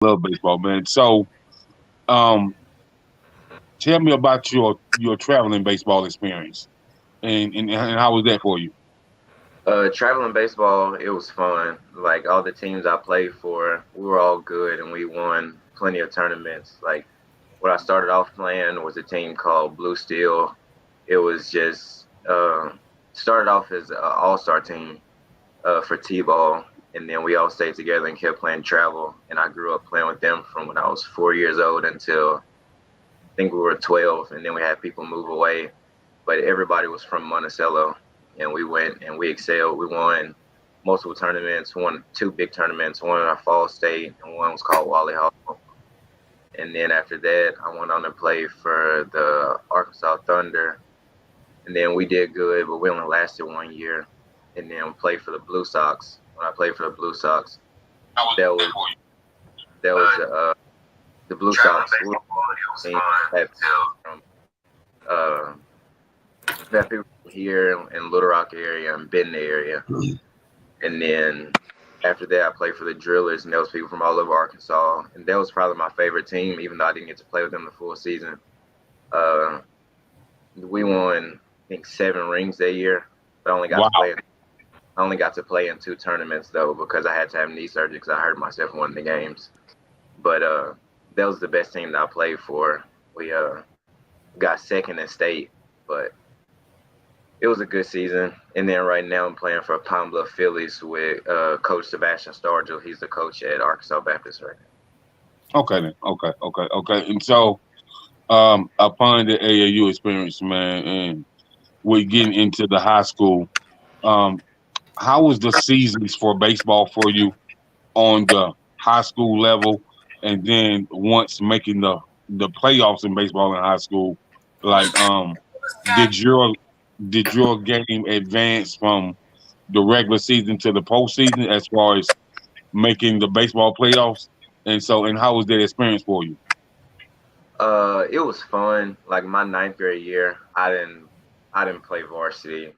love baseball, man. So, um, tell me about your traveling baseball experience, and how was that for you? Traveling baseball, it was fun. Like all the teams I played for, we were all good and we won plenty of tournaments. Like what I started off playing was a team called Blue Steel. It was just started off as an all-star team for T-ball, and then we all stayed together and kept playing travel. And I grew up playing with them from when I was 4 years old until I think we were 12, and then we had people move away. But everybody was from Monticello, and we went and we excelled. We won multiple tournaments, won two big tournaments, one in our fall state, and one was called Wally Hall. And then after that, I went on to play for the Arkansas Thunder, and then we did good, but we only lasted 1 year. And then played for the Blue Sox. When I played for the Blue Sox, How was that that was for you? that was the Blue Traveling Sox baseball, it was team fun had until from uh, that people from here in Little Rock area and Benton area. And then after that, I played for the Drillers, and there was people from all over Arkansas. And that was probably my favorite team, even though I didn't get to play with them the full season. Uh, we won, I think, 7 rings that year, but Wow. I only got to play in 2 tournaments though because I had to have knee surgery because I hurt myself in one of the games. But that was the best team that I played for. We got second in state, but it was a good season. And then right now I'm playing for Pine Bluff Phillies with Coach Sebastian Stargell. He's the coach at Arkansas Baptist right Okay then. Okay. And so, upon the AAU experience, man, and we're getting into the high school. Um, how was the seasons for baseball for you on the high school level, and then once making the playoffs in baseball in high school, like did your did your game advance from the regular season to the postseason as far as making the baseball playoffs? And how was that experience for you? now. It was fun. Like my ninth grade year, I didn't play varsity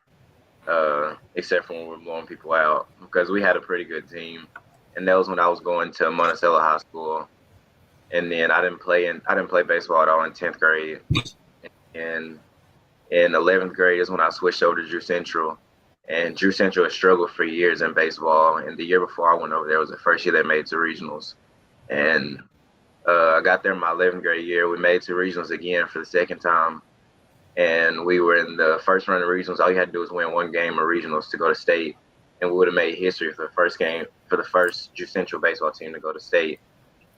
except for when we were blowing people out because we had a pretty good team. And that was when I was going to Monticello High School. And then I didn't play baseball at all in 10th grade. And in 11th grade is when I switched over to Drew Central. And Drew Central has struggled for years in baseball. And the year before I went over there was the first year they made it to regionals. And I got there in my 11th grade year. We made it to regionals again for the second time. And we were in the first round of regionals. All you had to do was win one game of regionals to go to state. And we would have made history for the first game, for the first Drew Central baseball team to go to state.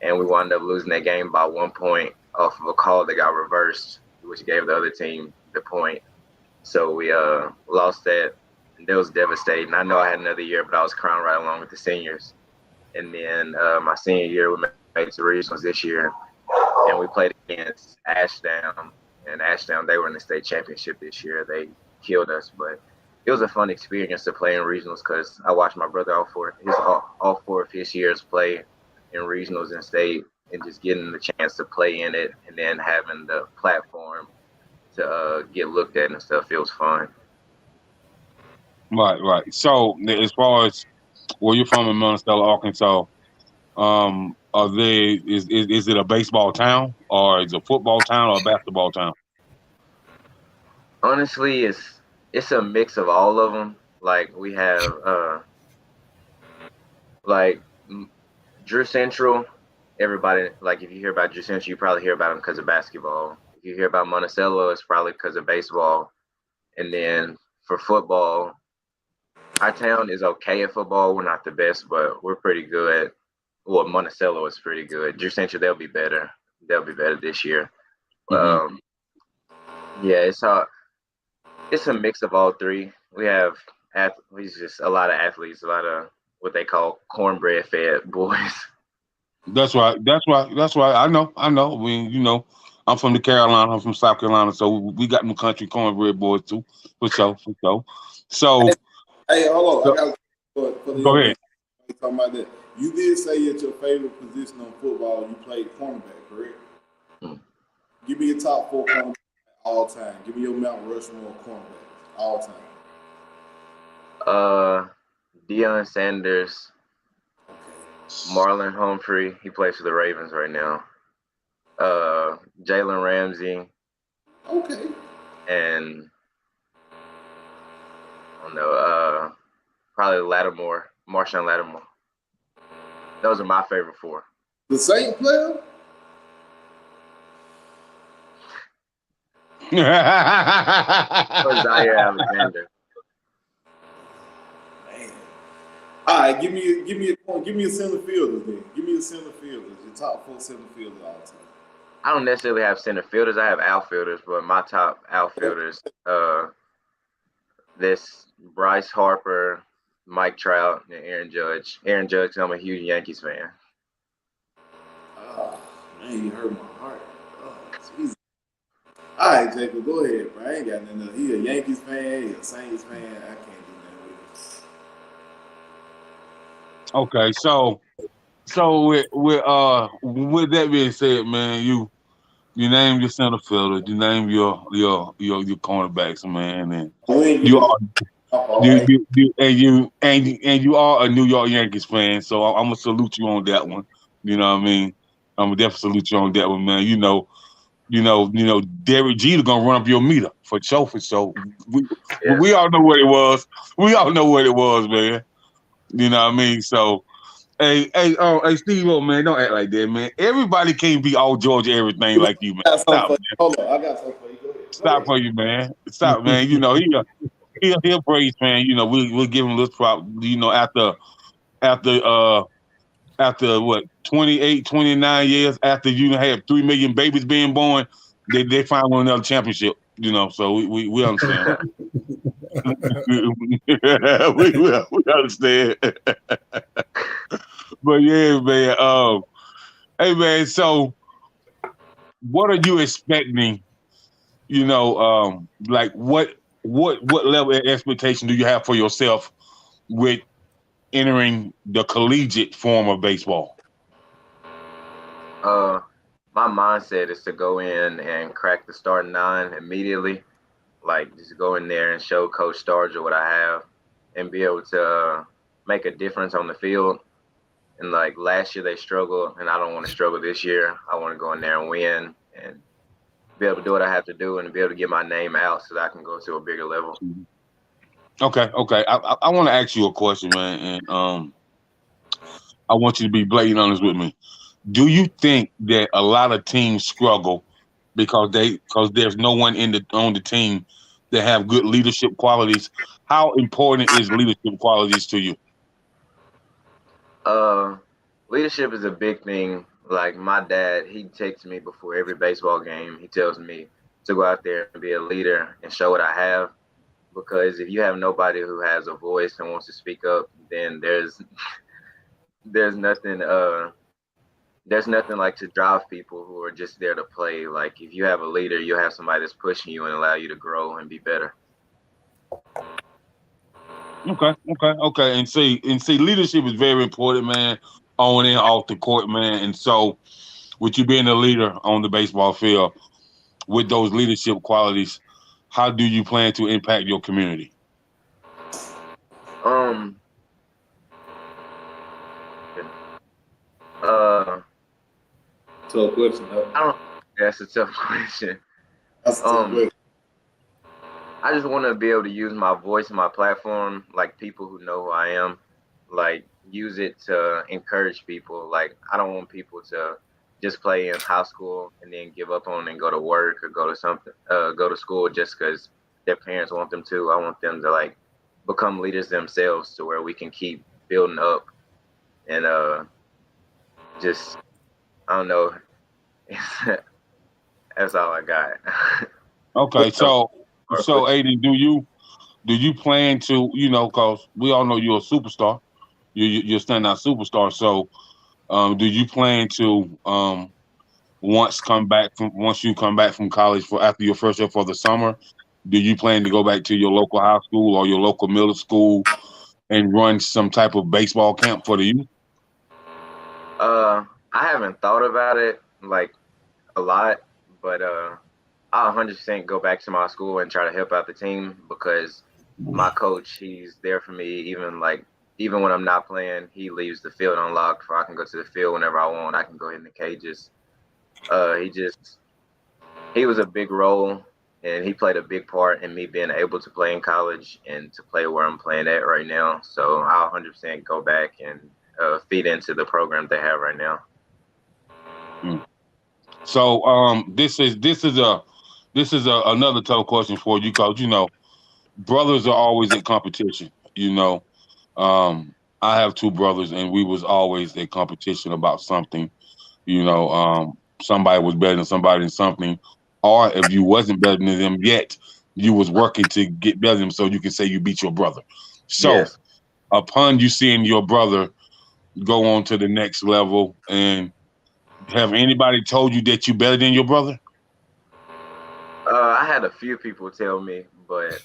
And we wound up losing that game by 1 point off of a call that got reversed, which gave the other team the point. So we lost that, and that was devastating. I know I had another year, but I was crying right along with the seniors. And then my senior year, we made it to regionals this year, and we played against Ashdown. And Ashdown, they were in the state championship this year. They killed us, but it was a fun experience to play in regionals because I watched my brother all 4 of his years play in regionals and state, and just getting the chance to play in it, and then having the platform to get looked at and stuff. It was fun. Right. So as far as where you're from in Monteicello, Arkansas, are they is it a baseball town or is it a football town or a basketball town? Honestly, it's a mix of all of them. Like we have like Drew Central. Everybody, like if you hear about Drew Central, you probably hear about them because of basketball. If you hear about Monticello, it's probably because of baseball. And then for football, our town is okay at football. We're not the best, but we're pretty good. Well, Monticello is pretty good. Drew Central, they'll be better. They'll be better this year. Hmm. Um, yeah, it's a mix of all three. We have athletes, just a lot of athletes, a lot of what they call cornbread fed boys. That's right. That's right. I know. I mean, I'm from the Carolina. I'm from South Carolina, so we got them country cornbread boys too, for sure, for sure. Hey, So, hey, hold on. so I got for the go young man ahead. talking about that. You did say at your favorite position on football, you played cornerback, correct? Hmm. Give me your top four cornerbacks all time. Give me your Mount Rushmore cornerbacks all time. Uh, Deion Sanders, Marlon Humphrey, he plays for the Ravens right now. Jalen Ramsey, Okay. and I don't know, probably Lattimore, Marshawn Lattimore. Those are my favorite four. The same player? Or Zaire Alexander. Man. All right, give me a center fielder then. Give me a center fielder. Your top 4 center fielders all time. I don't necessarily have center fielders. I have outfielders, but my top outfielders, this Bryce Harper, Mike Trout, and Aaron Judge. Aaron Judge, I'm a huge Yankees fan. Oh, man, you hurt my heart. Oh, Jesus. All right, Jacob, go ahead, bro. I ain't got nothing. He a Yankees fan, he a Saints fan. I can't do nothing with him. Okay, so with that being said, man, you name your center fielder, you name your cornerbacks, man, and you are you are a New York Yankees fan, so I'm gonna salute you on that one. You know what I mean? I'm gonna definitely salute you on that one, man. Derek Jeter gonna run up your meter for sure, for sure. We all know what it was. We all know what it was, man. You know what I mean? So. Hey, Steve, man, don't act like that, man. Everybody can't be all Georgia everything like you, man. Stop, man. Hold on, I got something for you. Go ahead. Stop for you, man. Stop, man. He'll praise, man. We'll give him a little prop. After what 28, 29 years after you have 3 million babies being born, they find one another championship. So we understand. we understand. But yeah, man. Hey, man. So, what are you expecting? Like what level of expectation do you have for yourself with entering the collegiate form of baseball? My mindset is to go in and crack the starting 9 immediately. Like, just go in there and show Coach Starger what I have and be able to make a difference on the field. And, like, last year they struggled, and I don't want to struggle this year. I want to go in there and win and be able to do what I have to do and be able to get my name out so that I can go to a bigger level. Okay. I want to ask you a question, man, and I want you to be blatant honest with me. Do you think that a lot of teams struggle because there's no one on the team that have good leadership qualities? How important is leadership qualities to you? Leadership is a big thing. Like, my dad, he texts me before every baseball game. He tells me to go out there and be a leader and show what I have. Because if you have nobody who has a voice and wants to speak up, then there's nothing like to drive people who are just there to play. Like, if you have a leader, you have somebody that's pushing you and allow you to grow and be better. Okay. And see, leadership is very important, man, on and off the court, man. And so, with you being a leader on the baseball field, with those leadership qualities, how do you plan to impact your community? Tough question. That's a tough question. That's a tough question. I just want to be able to use my voice and my platform, like people who know who I am, like use it to encourage people. Like, I don't want people to just play in high school and then give up on and go to work or go to school just because their parents want them to. I want them to, like, become leaders themselves to where we can keep building up and just, I don't know. That's all I got. Okay, so Aiden, do you plan to, because we all know you're a superstar, you're a standout superstar. So, do you plan to once you come back from college after your first year for the summer, do you plan to go back to your local high school or your local middle school and run some type of baseball camp for the youth? I haven't thought about it like a lot, but I'll 100% go back to my school and try to help out the team because my coach, he's there for me even like even when I'm not playing, he leaves the field unlocked for I can go to the field whenever I want. I can go hit in the cages. He was a big role, and he played a big part in me being able to play in college and to play where I'm playing at right now. So I'll 100% go back and feed into the program they have right now. So this is another tough question for you because brothers are always in competition. I have two brothers and we was always in competition about something. Somebody was better than somebody in something, or if you wasn't better than them yet, you was working to get better than them so you can say you beat your brother. So Yes. upon you seeing your brother go on to the next level, and have anybody told you that you better than your brother? I had a few people tell me, but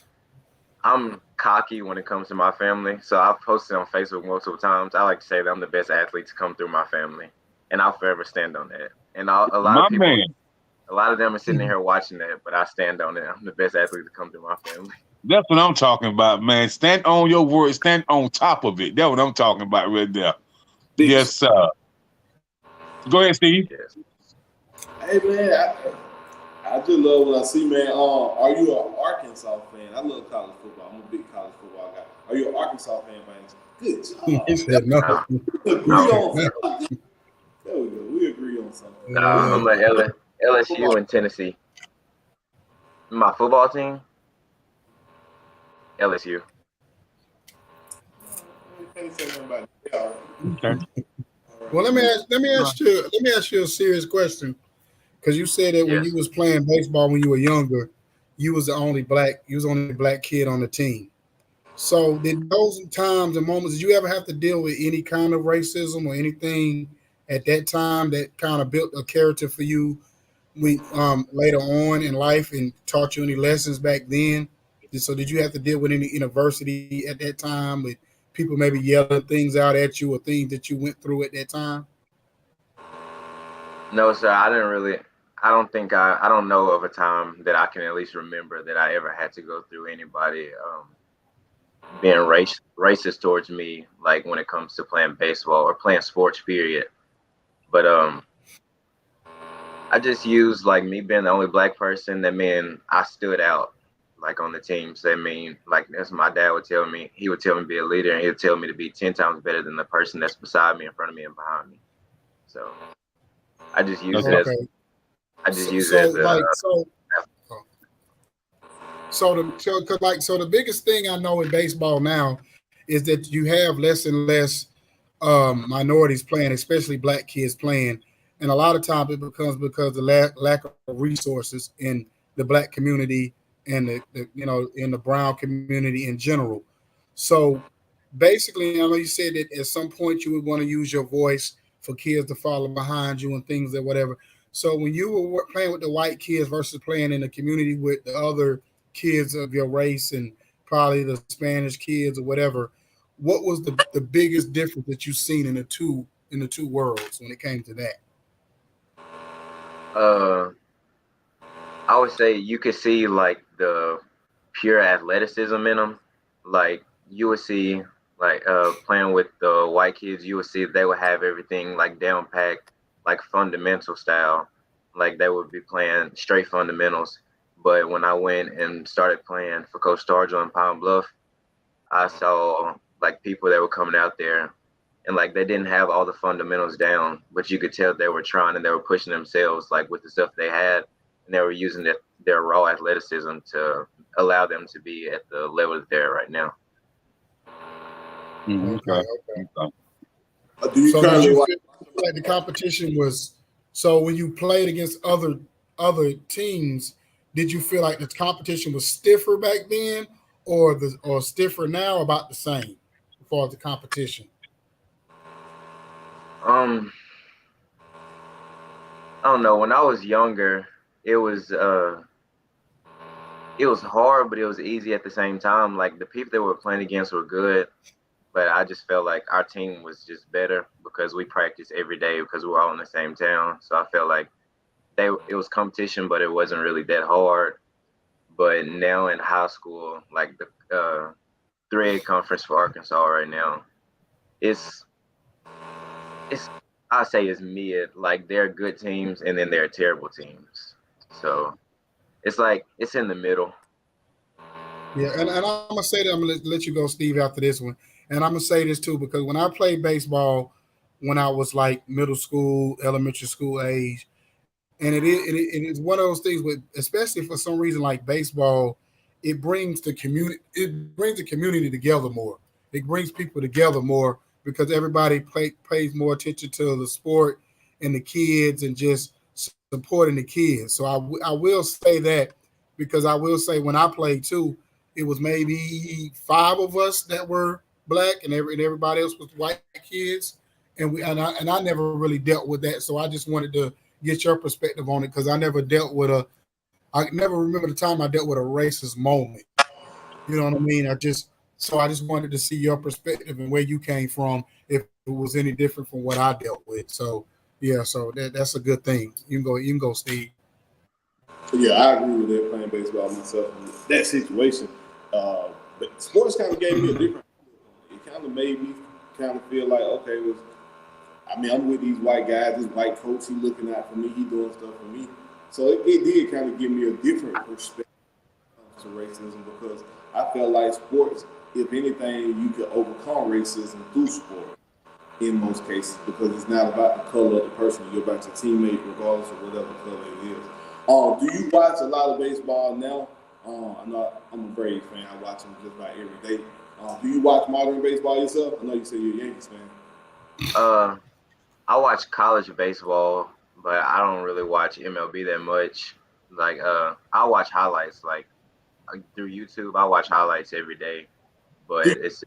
I'm cocky when it comes to my family. So I've posted on Facebook multiple times. I like to say that I'm the best athlete to come through my family, and I'll forever stand on that. And a lot of My people, man, a lot of them are sitting here watching that, but I stand on it. I'm the best athlete to come through my family. that's what I'm talking about, man. Stand on your word, stand on top of it. That's what I'm talking about right there. Big. Yes, sir. Go ahead, Steve. Yes. Hey man, I just love what I see, man. Are you an Arkansas fan? I love college football. I'm a big college football guy. Are you an Arkansas fan, man? Good He job. said no. No, We agree no, on something. There we go. We agree on something. no. Yeah. I'm a LSU and Tennessee. My football team, LSU. You can't say nothing about it. Yeah, all Okay. Well, let me ask you a serious question, because you said that when you Yes. was playing baseball when you were younger, you was the only black kid on the team. So did those times and moments, did you ever have to deal with any kind of racism or anything at that time that kind of built a character for you when later on in life and taught you any lessons back then? So did you have to deal with any university at that time with people maybe yelling things out at you or things that you went through at that time? No, sir. I didn't really. I don't think I don't know of a time that I can at least remember that I ever had to go through anybody being racist towards me, like when it comes to playing baseball or playing sports, period. But I just used like me being the only black person. That mean I stood out, like on the teams. That mean like that's my dad would tell me. He would tell me to be a leader, and he would tell me to be 10 times better than the person that's beside me, in front of me, and behind me. So I just use it Okay. as Okay. I just So, use so it as a like so the biggest thing I know in baseball now is that you have less and less minorities playing, especially black kids playing, and a lot of times it becomes because the lack of resources in the black community and in the brown community in general. So basically, I know you said that at some point you would want to use your voice for kids to follow behind you and things or whatever. So when you were playing with the white kids versus playing in the community with the other kids of your race and probably the Spanish kids or whatever, what was the biggest difference that you've seen in the two worlds when it came to that? uh I would say you could see like the pure athleticism in them. Like you would see like playing with the white kids, you would see they would have everything like down packed, like fundamental style. Like they would be playing straight fundamentals. But when I went and started playing for Coach Stargell in Pine Bluff, I saw like people that were coming out there and like they didn't have all the fundamentals down, but you could tell they were trying and they were pushing themselves like with the stuff they had, and they were using their raw athleticism to allow them to be at the level that they're right now. Okay, Okay. okay. Okay. Do you So did currently you watch? feel like the competition was so when you played against other teams, did you feel like the competition was stiffer back then or stiffer now, about the same as far as the competition? Um, I don't know. When I was younger, it was uh, it was hard, but it was easy at the same time. Like the people that we were playing against were good, but I just felt like our team was just better because we practiced every day because we were all in the same town. So I felt like it was competition, but it wasn't really that hard. But now in high school, like the 3A conference for Arkansas right now, it's it's I say it's mid. Like there are good teams and then there are terrible teams. So it's like it's in the middle. Yeah, and I'm gonna say that I'm gonna let you go, Steve, after this one. And I'm gonna say this too because when I played baseball, when I was like middle school, elementary school age, and it is one of those things with, especially for some reason like baseball, it brings the community together more. It brings people together more because everybody pays more attention to the sport and the kids and just supporting the kids. So I will say that because I will say when I played too, it was maybe five of us that were black and everybody else was white kids, and I never really dealt with that. So I just wanted to get your perspective on it because I never remember the time I dealt with a racist moment. You know what I mean? I just wanted to see your perspective and where you came from if it was any different from what I dealt with. So yeah, so that's a good thing. You can go, Steve. Yeah, I agree with that. Playing baseball myself in that situation, but sports kind of gave me a different. It kind of made me kind of feel like okay, it was. I mean, I'm with these white guys, this white coach, he looking out for me, he doing stuff for me. So it did kind of give me a different perspective to racism because I felt like sports, if anything, you could overcome racism through sport in most cases because it's not about the color of the person, you're about your teammate regardless of whatever color it is. Do you watch a lot of baseball now? I'm a Braves fan. I watch them just about every day. Do you watch modern baseball yourself? I know you say you're a Yankees fan. I watch college baseball, but I don't really watch MLB that much. Like I watch highlights through YouTube. I watch highlights every day, but it's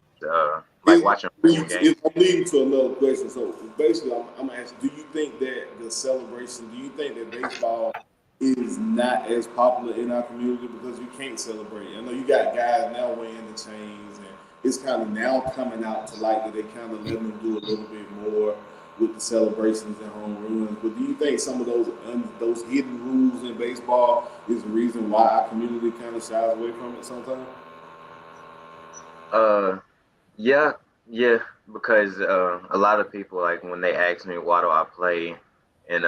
like watching real games. I'm leading to another question. So basically, I'm gonna ask: do you think that the celebration? Do you think that baseball is not as popular in our community because you can't celebrate? I know you got guys now wearing the chains, and it's kind of now coming out to light that they kind of let them do a little bit more with the celebrations and home runs. But do you think some of those hidden rules in baseball is the reason why our community kind of shies away from it sometimes? Yeah, yeah, because a lot of people like when they ask me why do I play, and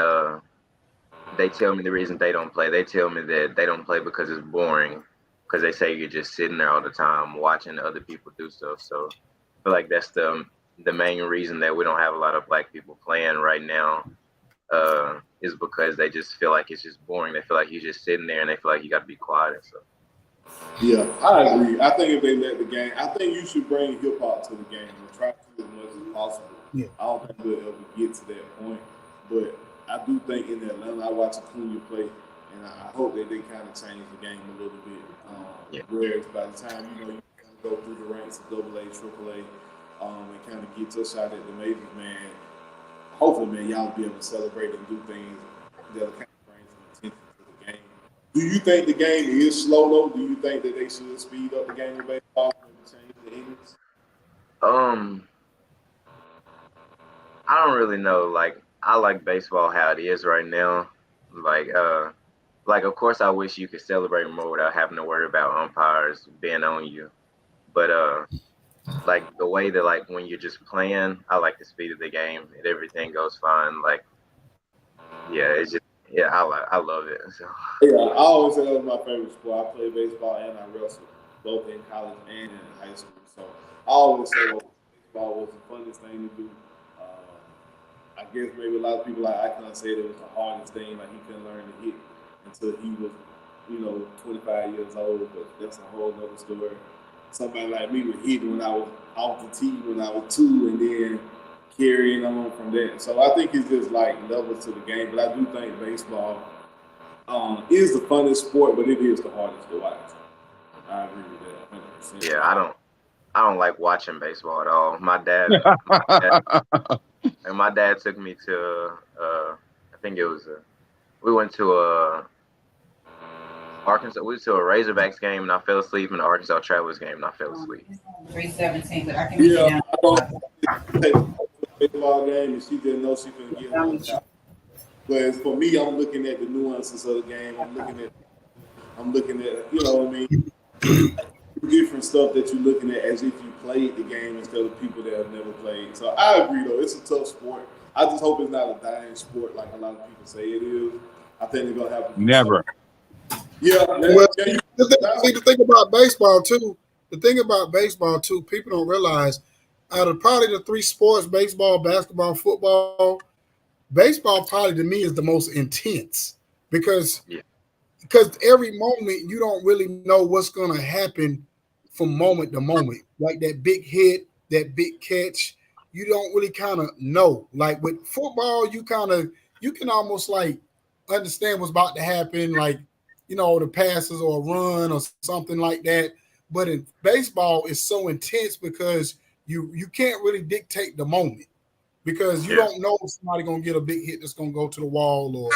they tell me the reason they don't play. They tell me that they don't play because it's boring, because they say you're just sitting there all the time watching other people do stuff. So I feel like that's the main reason that we don't have a lot of black people playing right now. Is because they just feel like it's just boring. They feel like you're just sitting there and they feel like you got to be quiet and stuff. Yeah, I agree. I think if they let the game, I think you should bring hip hop to the game or try to as much as possible. Yeah. I don't think we'll ever get to that point, but I do think in Atlanta, I watch Acuna play, and I hope that they kind of change the game a little bit. Whereas by the time you kind of go through the ranks of AA, AAA, and kind of get your shot at the majors, man. Hopefully, man, y'all be able to celebrate and do things that'll kind of bring some attention to the game. Do you think the game is slow though? Do you think that they should speed up the game of baseball and change the innings? I don't really know. Like I like baseball how it is right now. Like of course I wish you could celebrate more without having to worry about umpires being on you. But like the way that like when you're just playing, I like the speed of the game and everything goes fine. Like yeah, it's just yeah, I love it. So Yeah, I always say that was my favorite sport. I played baseball and I wrestled, both in college and in high school. So I always say that baseball was the funnest thing to do. I guess maybe a lot of people like Icon said it was the hardest thing. Like he couldn't learn to hit until he was, 25 years old. But that's a whole other story. Somebody like me was hitting when I was off the tee when I was 2, and then carrying on from that. So I think it's just like levels to the game. But I do think baseball is the funnest sport, but it is the hardest to watch. I agree with that 100%. yeah, I don't like watching baseball at all. My dad took me to I think it was we went to Arkansas. We went to a Razorbacks game and I fell asleep, in the Arkansas Travelers game and I fell asleep. 317, but I can read it down. I don't take a baseball game, and she didn't know she couldn't get one shot. But for me, I'm looking at the nuances of the game. I'm looking at, different stuff that you're looking at as if you're played the game instead of people that have never played. So I agree, though. It's a tough sport. I just hope it's not a dying sport like a lot of people say it is. I think they're going to have to do Never. something. Yeah. Well, the thing about baseball, too, people don't realize out of probably the three sports, baseball, basketball, football, baseball probably to me is the most intense because every moment you don't really know what's going to happen from moment to moment. Like that big hit, that big catch, you don't really kind of know. Like with football, you can almost like understand what's about to happen, like, you know, the passes or a run or something like that. But in baseball, it's so intense because you can't really dictate the moment because you don't know if somebody's going to get a big hit that's going to go to the wall or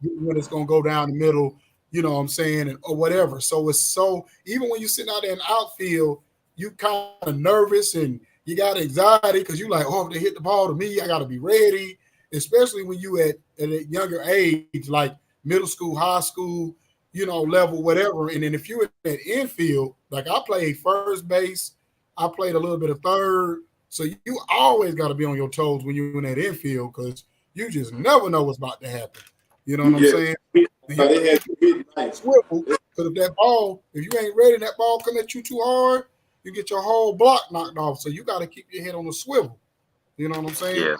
when it's going to go down the middle, you know what I'm saying, or whatever. So it's so, even when you're sitting out there in the outfield, you kind of nervous and you got anxiety because you're like, oh, if they hit the ball to me, I got to be ready, especially when you at a younger age, like middle school, high school, you know, level, whatever. And then if you're at infield, like I played first base, I played a little bit of third. So you always got to be on your toes when you're in that infield because you just never know what's about to happen. You know what I'm saying? They had to hit nice. Swivel, because if you ain't ready, that ball come at you too hard, you get your whole block knocked off. So you got to keep your head on the swivel. You know what I'm saying?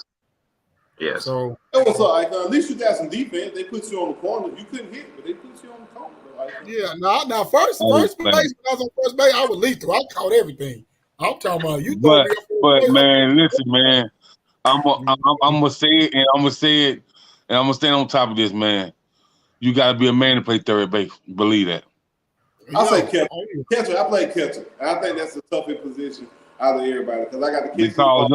Yes. So at least you got some defense. They put you on the corner. You couldn't hit, but they put you on the corner. Now first base, when I was on first base, I was lethal. I caught everything. I'm talking about you. But man, listen, man. I'm gonna say it, and I'm gonna say it, and I'm gonna stand on top of this, man. You gotta be a man to play third base. Believe that. I say catcher. I play catcher. I think that's the toughest position out of everybody because I got to catch Because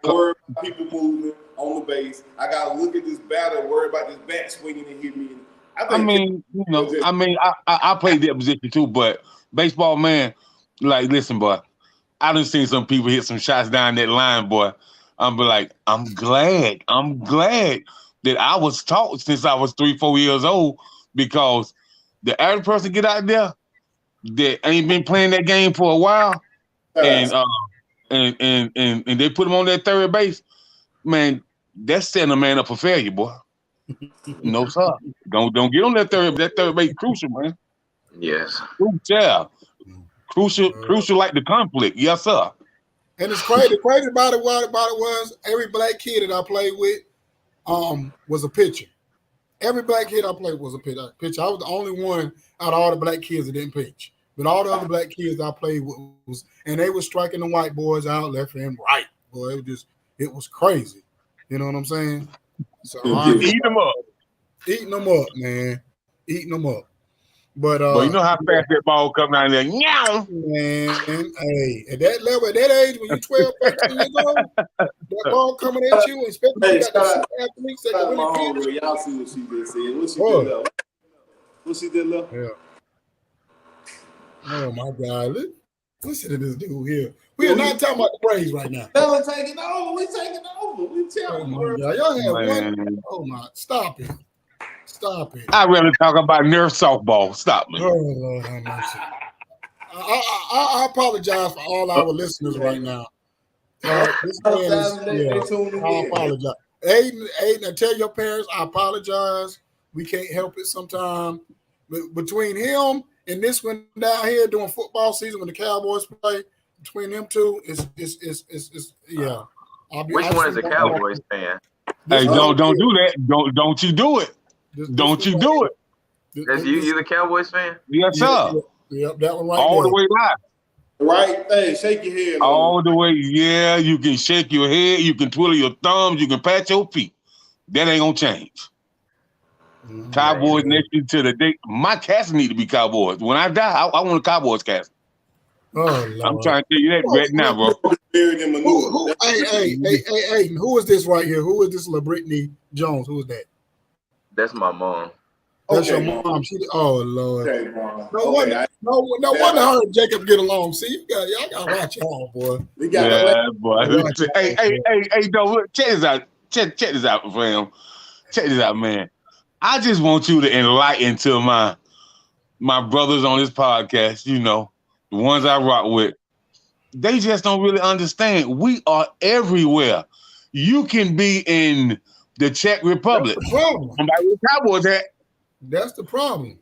worry about people moving on the base. I got to look at this batter, worry about this bat swinging and hit me. I played that position too, but baseball, man, like, listen, boy, I done seen some people hit some shots down that line, boy. I'm glad that I was taught since I was 3-4 years old because the average person get out there that ain't been playing that game for a while, and they put him on that third base, man, that's setting a man up for failure, boy. No, sir. Don't get on that third. That third base crucial, man. Yes. Crucial like the conflict. Yes, sir. And it's crazy. The crazy about it was every black kid that I played with was a pitcher. Every black kid I played was a pitcher. I was the only one out of all the black kids that didn't pitch. But all the other black kids I played with and they were striking the white boys out left and right. Boy, it was crazy. You know what I'm saying? So eating them up. Eating them up, man. Eating them up. But you know how fast that ball come down there. Meow. Man, hey, at that level, at that age, when you're 12, 13 years old, that ball coming at you, especially when you got the athletes that can really y'all see what she just said. What she did, love? Yeah. Oh my God! Listen to this dude here. We are not talking about the Braves right now. We're taking over. We telling y'all have one. Oh my! Stop it! I'd rather talk about Nerf softball. Stop me. Oh Lord have mercy. I apologize for all our listeners right now. This man I apologize. Aiden, tell your parents I apologize. We can't help it sometimes. But between him and this one down here doing football season when the Cowboys play, between them two, it's yeah. Which one is a Cowboys fan? Hey, don't do that. Don't you do it. Don't you do it. That's you the Cowboys fan? Yes, sir. Yep, that one right all there. the way live. Right thing, shake your head. All the way, yeah. You can shake your head, you can twiddle your thumbs, you can pat your feet. That ain't gonna change. Cowboys next year to the day. My cats need to be Cowboys. When I die, I want a Cowboys cast. Oh, Lord. I'm trying to tell you that right now, bro. Hey, who is this right here? Who is this LaBrittany Jones? Who is that? That's my mom. That's your mom. Oh Lord. Okay, mom. No wonder her and Jacob get along. See, y'all gotta watch y'all, boy. Boy. Hey, look, check this out. Check this out, fam. Check this out, man. I just want you to enlighten to my brothers on this podcast, you know, the ones I rock with. they just don't really understand. We are everywhere. You can be in the Czech Republic. That's the problem. Somebody with Cowboys at. That's the problem.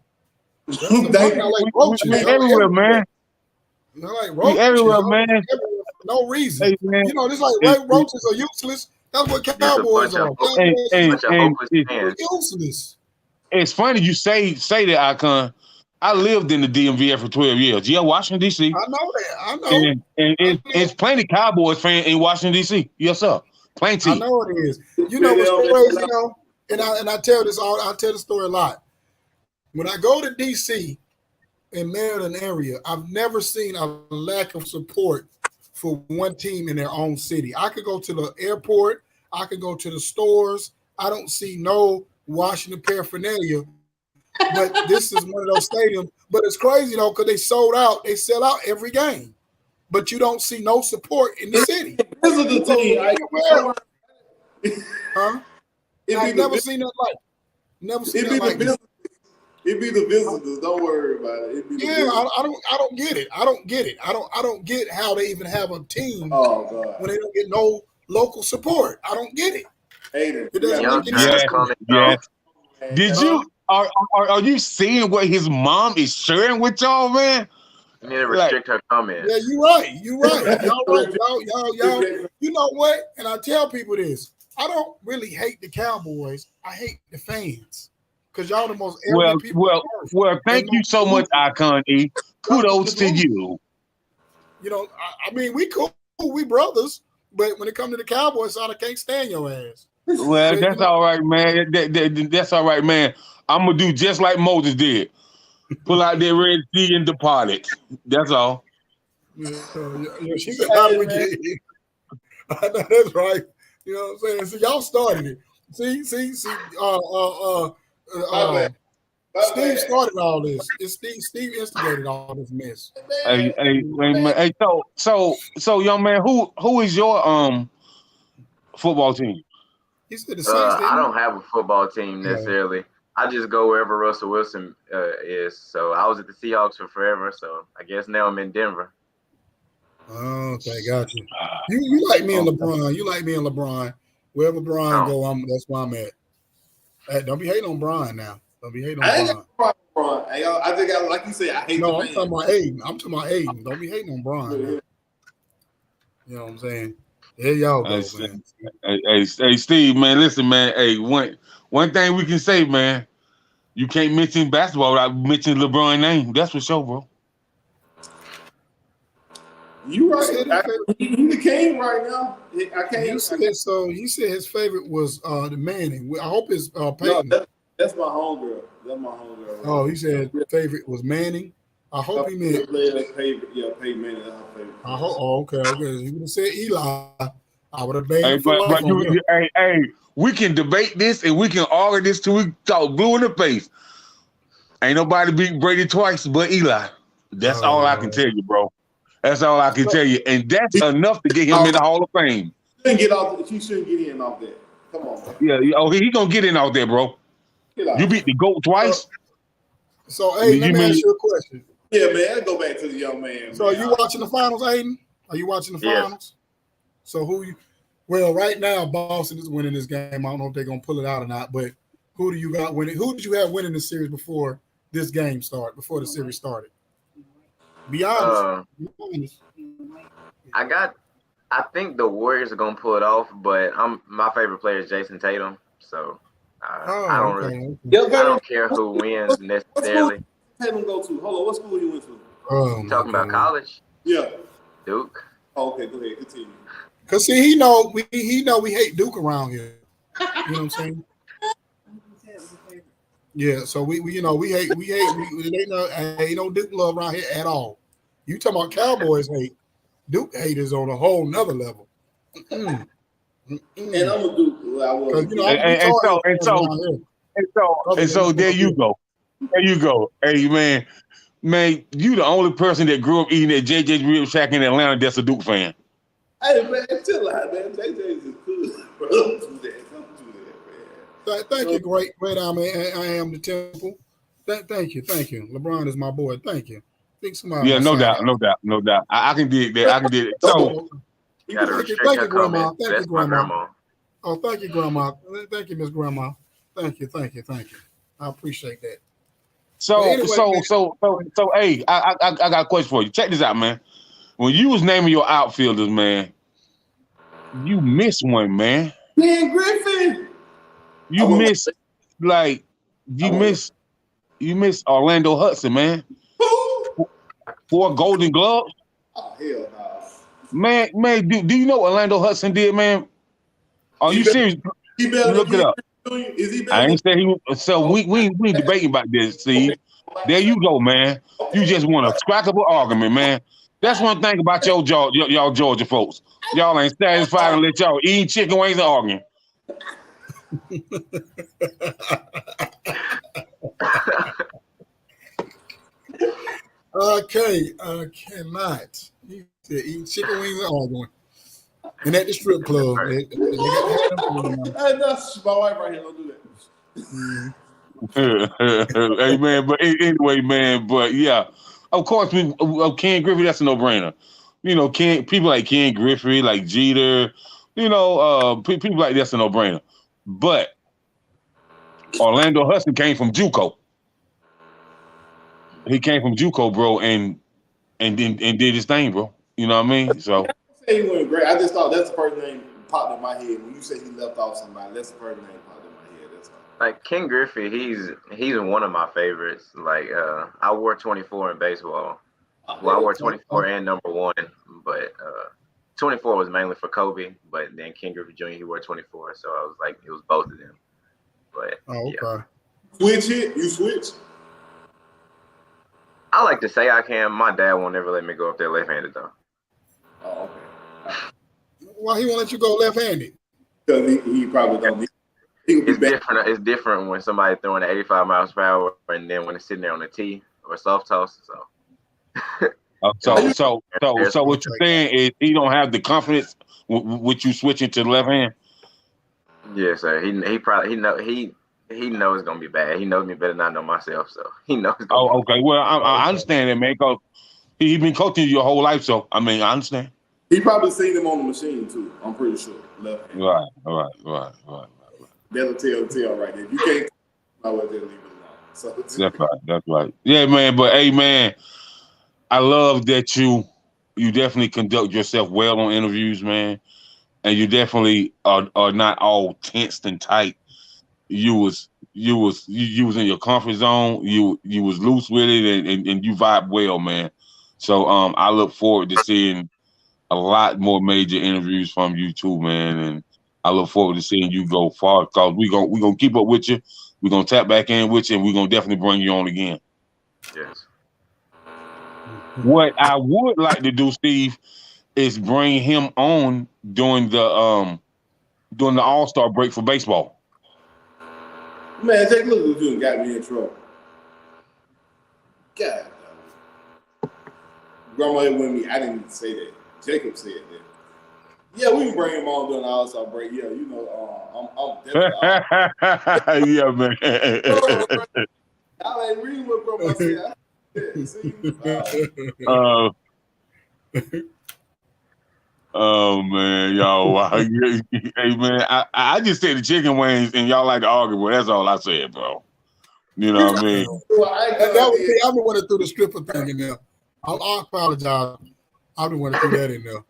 That's the They- problem. I like roaches. We everywhere, man. I like We roaches. everywhere, I'm man. everywhere for no reason. Hey, man. You know, it's like It- roaches are useless. That's what Just a Cowboys bunch are. of And, Cowboys and, bunch of and hopeless it- are fans. useless. it's funny you say that, Icon. I lived in the DMV for 12 years. Yeah, Washington, D.C. I know that. I know. And it's plenty Cowboys fan in Washington, D.C. Yes, sir. Plenty. I know it is. You know what's crazy, you know? And I tell this all. I tell the story a lot. When I go to D.C. in Maryland area, I've never seen a lack of support for one team in their own city. I could go to the airport. I could go to the stores. I don't see no Washington paraphernalia. But this is one of those stadiums. But it's crazy, though, because they sold out. They sell out every game. But you don't see no support in the city. This is the team. Huh? I've never seen that like. Never seen that like this. It be the visitors. Don't worry about it. Yeah, I don't get it. I don't get it. I don't get how they even have a team when they don't get no local support. I don't get it. Aiden, It doesn't Young make any Terrence sense. coming. Yes. Did you are you seeing what his mom is sharing with y'all, man? You need to restrict her comments. Yeah, you're right. You're right. Y'all right. Y'all. You know what? And I tell people this. I don't really hate the Cowboys. I hate the fans. Because y'all the most arrogant people on earth. Well, thank you so much, Icon E. Kudos to you. You know, I mean, we cool, we brothers, but when it comes to the Cowboys side, I can't stand your ass. Well, that's all right, man. That's all right, man. I'm gonna do just like Moses did. Pull out that Red Sea and depart it. That's all. Yeah, she said, "How do we get here?" I know that's right. You know what I'm saying? So y'all started it. See. Steve started all this. It's Steve instigated all this mess. Hey, man. Hey, so, young man, who is your football team? He said the Saints. I don't have a football team necessarily. I just go wherever Russell Wilson is. So I was at the Seahawks for forever. So I guess now I'm in Denver. Oh, okay, got you. You like me and LeBron. You like me and LeBron. Wherever Brian go, that's where I'm at. Hey, don't be hating on Brian now. Don't be hating on Brian. I think, like you said, I hate. No, I'm talking about Aiden. Don't be hating on Brian. You know what I'm saying? There y'all go, man. Hey, Steve, man. Listen, man. Hey, one thing we can say, man. You can't mention basketball without mentioning LeBron's name. That's for sure, bro. You right. He's the king right now. I can't. You said so. You said his favorite was the Manning. I hope it's Peyton. No, that's my homegirl. That's my homegirl. Oh, he said favorite was Manning. I hope he meant. Peyton Manning. That's her favorite. I hope. Oh, okay. He would have said Eli. I would have banned Hey, him for life. hey, we can debate this and we can argue this till we talk blue in the face. Ain't nobody beat Brady twice but Eli. That's all I can tell you, bro. That's all I can tell you, and that's enough to get him in the Hall of Fame. He shouldn't get in off that. Come on, man. Yeah. Oh, he gonna get in out there, bro. You beat the GOAT twice. So, Aiden, let me ask you a question. Yeah, man. Let's go back to the young man. So, are you watching the finals, Aiden? Are you watching the finals? Yes. So, well, right now, Boston is winning this game. I don't know if they're gonna pull it out or not, but who do you got winning? Who did you have winning the series before this game started? Before the series started? Be honest. I think the Warriors are gonna pull it off, but my favorite player is Jason Tatum, so I don't care who wins necessarily. Tatum go to? Hold on, what school you went to? You talking about college? Yeah. Duke. Oh, okay, go ahead, continue. Cause see, he know we hate Duke around here. You know what I'm saying? Yeah, so we hate ain't no Duke love around here at all. You talking about Cowboys hate? Duke hate is on a whole nother level. And I'm a Duke. So there you go. There you go. Hey man, you the only person that grew up eating at JJ's Rib Shack in Atlanta that's a Duke fan. Hey man, chill out, man. JJ's is cool, bro. Don't do that, man. Thank you, great man. I am the Temple. Thank you. LeBron is my boy. Thank you. Speak some on Yeah, my no side. doubt, no doubt, no doubt. I can dig that. I can dig it. So, You gotta thank you, restrict her Grandma. comments. Thank you, That's my Grandma. grandma. Oh, thank you, Grandma. Thank you, Miss Grandma. Thank you. I appreciate that. But so, anyway, so, man, so, so, so, hey, I got a question for you. Check this out, man. When you was naming your outfielders, man, you missed one, man. Man, Griffin. You missed like I want you missed Orlando Hudson, man. who? 4 Golden Gloves, Oh hell man. Do you know what Orlando Hudson did, man? Are no. you serious? He better than Look it Ken up. Griffey Jr.? Is he I better than? ain't say he was. So we ain't debating about this, Steve. There you go, man. You just want a scrackable argument, man. That's one thing about y'all Georgia folks. Y'all ain't satisfied and let y'all eat chicken wings and arguing. okay, I cannot. You said eat chicken wings and arguing. And at the strip club. They got That's my wife right here. Don't do that. Hey man, but anyway, man, but yeah, of course, Ken Griffey, that's a no-brainer. You know, people like Ken Griffey, like Jeter, you know, people like that's a no-brainer. But Orlando Hudson came from JUCO. He came from JUCO, bro, and did his thing, bro. You know what I mean? So. He went great. I just thought that's the first name popped in my head when you said he left off somebody. That's the first name popped in my head. That's all. Like Ken Griffey, he's one of my favorites. Like I wore 24 in baseball. Well, I wore 24 and number 1, but 24 was mainly for Kobe. But then Ken Griffey Jr. he wore 24, so I was like, it was both of them. But okay. Yeah. Switch it. You switch. I like to say I can. My dad won't never let me go up there left-handed though. Oh, okay. Why he won't let you go left-handed? Because he probably don't need. It's different. It's different when somebody throwing at 85 miles per hour, and then when it's sitting there on the tee or soft toss. So what you're saying is he don't have the confidence with you switching to the left hand? Yes, sir. He knows it's gonna be bad. He knows me better than I know myself, so he knows. Okay. Well, I understand that, man. Because he's been coaching your whole life, so I mean, I understand. He probably seen him on the machine too. I'm pretty sure. Left hand. Right. That'll tell right there. If you can't, I would just leave it alone. So That's right. Yeah, man. But hey, man, I love that you definitely conduct yourself well on interviews, man, and you definitely are not all tensed and tight. You was in your comfort zone. You was loose with it, and you vibe well, man. So I look forward to seeing a lot more major interviews from you too, man, and I look forward to seeing you go far because we gonna keep up with you. We're gonna tap back in with you, and we're gonna definitely bring you on again. Yes. What I would like to do, Steve, is bring him on during the All-Star break for baseball. man, take a look at what you done got me in trouble. God, Grandma here with me. I didn't even say that. Jacob said that. Yeah, we can bring him on during the All-Star break. Yeah, you know, I'm definitely. Yeah, man. I ain't reading what Grandma said. See? Oh man, y'all! Wow. Hey man, I just said the chicken wings, and y'all like to argue. Well, that's all I said, bro. You know what I mean? That was me. I've been running through the stripper thing in there. I apologize. I've been running through that in there.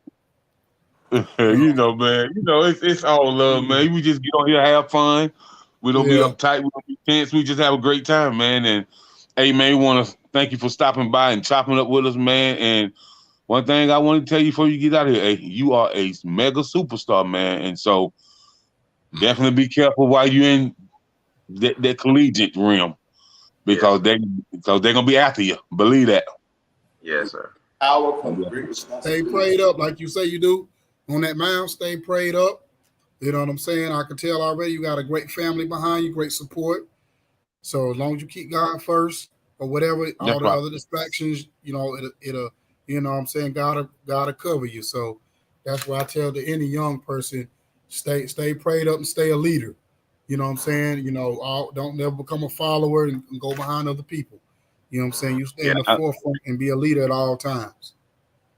You know, man. You know, it's all love, man. We just get on here, have fun. We don't be uptight. We don't be tense. We just have a great time, man. And hey, man, we want to thank you for stopping by and chopping up with us, man. And one thing I want to tell you before you get out of here, hey, you are a mega superstar, man. And so definitely be careful while you're in that collegiate realm because they're gonna be after you. Believe that. Yes, sir. Stay prayed up, like you say you do on that mound. Stay prayed up. You know what I'm saying? I can tell already you got a great family behind you, great support. So as long as you keep God first or whatever, all the other distractions, you know, it'll you know what I'm saying, gotta cover you. So that's why I tell to any young person, stay prayed up and stay a leader. You know what I'm saying? You know, don't never become a follower and go behind other people. You know what I'm saying? You stay Yeah. in the forefront and be a leader at all times.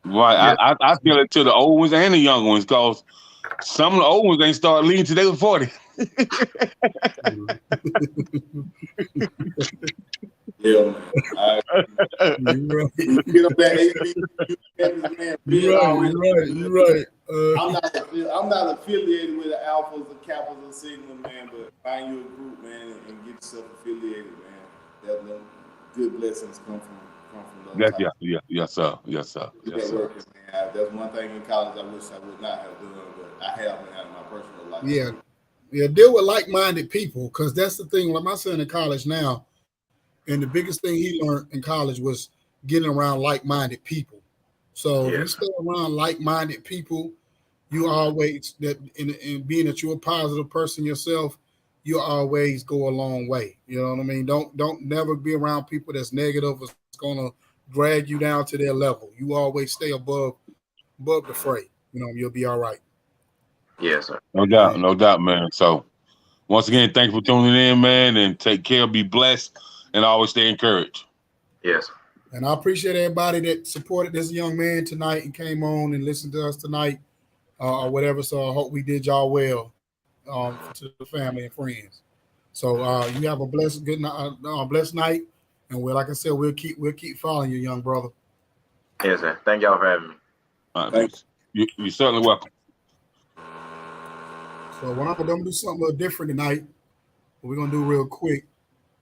Right. Yeah. I feel it to the old ones and the young ones, because some of the old ones ain't start leading till they was 40. Yeah, man. You're right. You get up that HBCU, man. You're right. I'm not affiliated with the Alphas, the Kappas, or Sigma, man. But find you a group, man, and get yourself affiliated, man. That them good blessings come from those. Yes, sir. Networking, man. That's one thing in college I wish I would not have done, but I have been out of my personal life. Yeah. Deal with like-minded people, because that's the thing. Like my son in college now, and the biggest thing he learned in college was getting around like-minded people. So if you stay around like-minded people, you always in being that you're a positive person yourself, you always go a long way. You know what I mean? Don't never be around people that's negative or it's gonna drag you down to their level. You always stay above the fray. You know, you'll be all right. Yes, sir. No doubt, man. So once again, thanks for tuning in, man, and take care, be blessed, and always stay encouraged. Yes. And I appreciate everybody that supported this young man tonight and came on and listened to us tonight, or whatever. So I hope we did y'all well, to the family and friends. So you have a blessed blessed night, and like I said, we'll keep following you, young brother. Yes, sir. Thank y'all for having me. Thanks. You're certainly welcome. So when I'm gonna do something a little different tonight, we're gonna do real quick.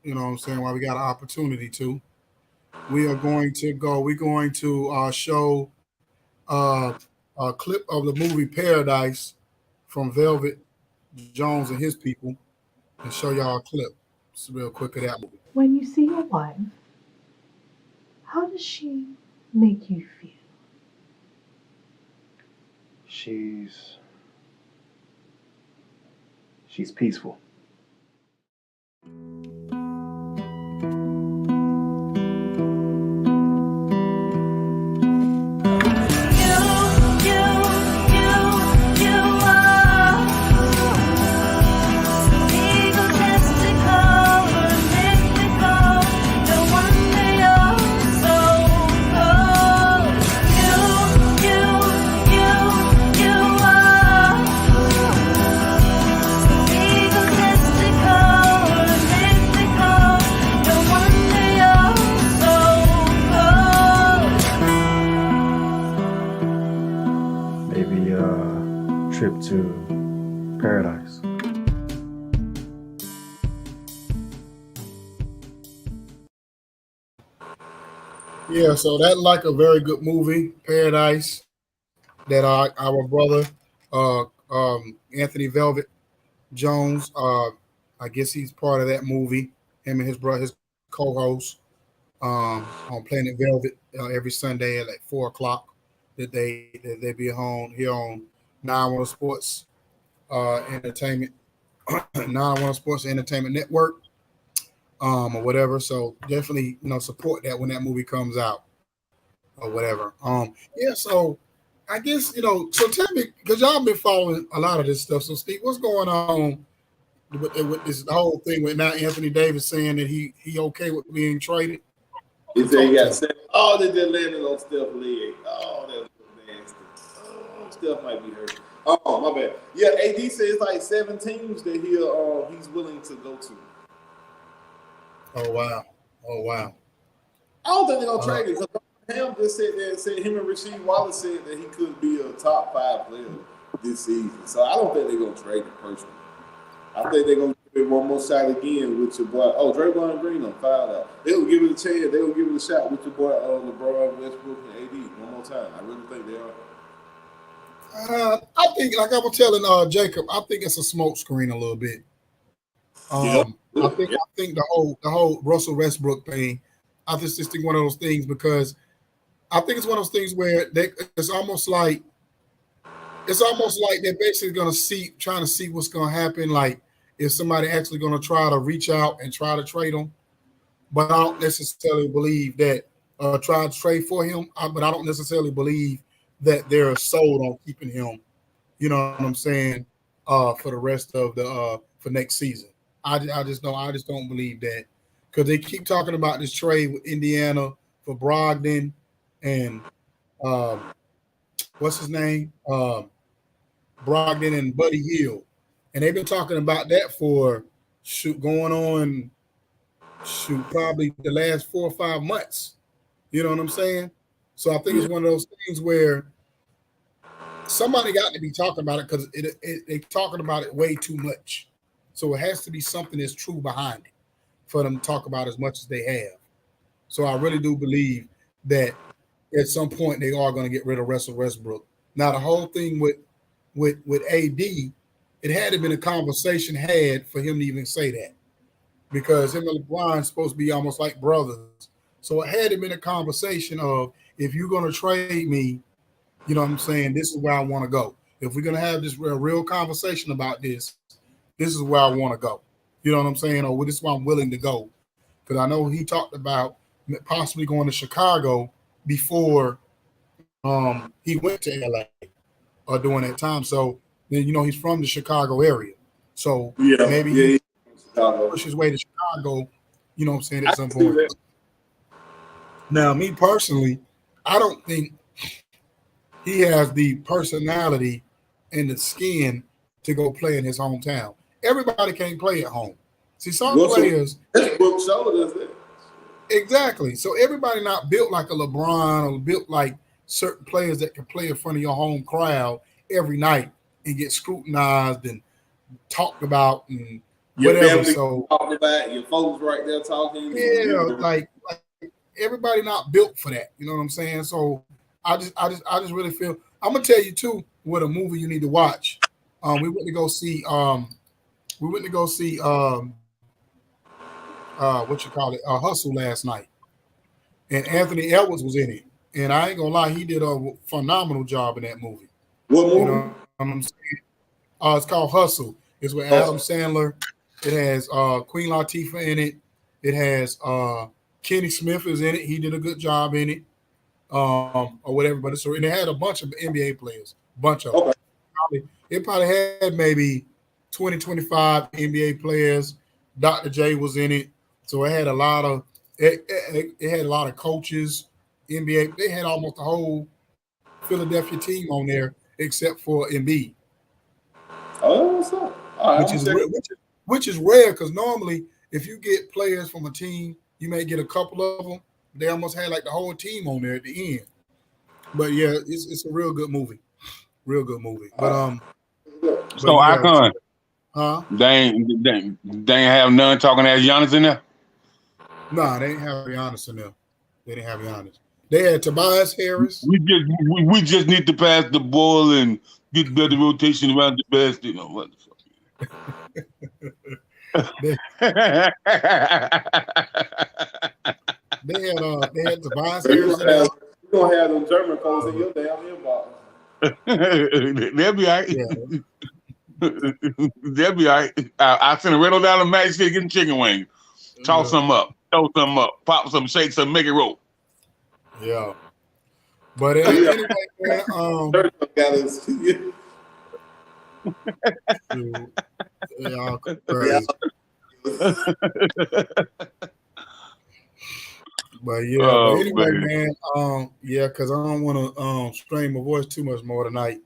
You know what I'm saying? While we got an opportunity to, we're going to show a clip of the movie Paradise from Velvet Jones and his people, and show y'all a clip. It's real quick of that movie. When you see your wife, how does she make you feel? She's peaceful. Trip to paradise. Yeah, so that like a very good movie, Paradise, that our brother Anthony Velvet Jones, I guess he's part of that movie. Him and his brother, his co-host, on Planet Velvet every Sunday at like 4:00. That they be home here on 911 Sports Entertainment, 911 Sports Entertainment Network, or whatever. So definitely, support that when that movie comes out or whatever. Yeah. So I guess So tell me, because y'all been following a lot of this stuff. So Steve, what's going on with this whole thing with now Anthony Davis saying that he okay with being traded? He said he got set. Oh, they just landed on Steph's leg. Oh, that was nasty. Oh, Steph might be hurt. Oh, my bad. Yeah, AD says it's like 7 teams that he's willing to go to. Oh wow. I don't think they're gonna trade him, because Ham just said that. Said him and Rasheed Wallace said that he could be a top 5 player this season. So I don't think they're gonna trade him personally. I think they're gonna give it one more shot again with your boy. Oh, Draymond Green on foul out. They'll give it a chance. They'll give it a shot with your boy LeBron, Westbrook, and AD one more time. I really think they are. I think, like I was telling Jacob, I think it's a smoke screen a little bit. I think the whole Russell Westbrook thing, I just think one of those things, because I think it's one of those things where it's almost like they're basically trying to see what's gonna happen. Like, if somebody actually gonna try to reach out and try to trade him, but I don't necessarily believe that try to trade for him. But I don't necessarily believe that they're sold on keeping him. You know what I'm saying? For the rest of the for next season, I just don't believe that, because they keep talking about this trade with Indiana for Brogdon and what's his name? Brogdon and Buddy Hield. And they've been talking about that for going on probably the last 4 or 5 months. You know what I'm saying? So I think it's one of those things where somebody got to be talking about it because they're talking about it way too much. So it has to be something that's true behind it for them to talk about as much as they have. So I really do believe that at some point they are going to get rid of Russell Westbrook. Now the whole thing with AD, it had to been a conversation had for him to even say that, because him and LeBron supposed to be almost like brothers. So it had to been a conversation of, if you're going to trade me, you know what I'm saying, this is where I want to go. If we're going to have this real conversation about this is where I want to go. You know what I'm saying? Or this is where I'm willing to go. Because I know he talked about possibly going to Chicago before he went to LA during that time. So then, you know, he's from the Chicago area. So maybe he push his way to Chicago, you know what I'm saying, at some point. Now, me personally, I don't think he has the personality and the skin to go play in his hometown. Everybody can't play at home. See, some players. Westbrook does that. Exactly. So everybody not built like a LeBron or built like certain players that can play in front of your home crowd every night and get scrutinized and talked about and whatever. So talking about your folks right there talking. Yeah, like everybody not built for that. You know what I'm saying? So I just really feel. I'm gonna tell you too what a movie you need to watch. We went to go see what you call it, Hustle last night, and Anthony Edwards was in it, and I ain't gonna lie, he did a phenomenal job in that movie. What movie? You know what I'm saying? It's called Hustle. It's with Adam Sandler. It has Queen Latifah in it. It has Kenny Smith is in it. He did a good job in it, or whatever. But and it had a bunch of NBA players, bunch of them. It probably had maybe 20, 25 NBA players. Dr. J was in it, so it had a lot of coaches, NBA. They had almost the whole Philadelphia team on there except for Embiid. Oh, what's up? Which is rare, because normally if you get players from a team, you may get a couple of them. They almost had like the whole team on there at the end. But yeah, it's a real good movie. Real good movie. But so Icon. Huh? They ain't have none talking as Giannis in there? Nah, they didn't have Giannis in there. They didn't have Giannis. They had Tobias Harris. We just need to pass the ball and get better rotation around the basket. You know what? They had Tobias Harris in there. You're gonna have them German folks in your damn inbox. They'll be all right. Yeah. They'll be all right. I send a riddle down the match, get some chicken wings. Toss some up, throw some up, pop some, shake some, make it roll. Yeah. But anyway, man, y'all crazy. But anyway, man, because I don't want to strain my voice too much more tonight.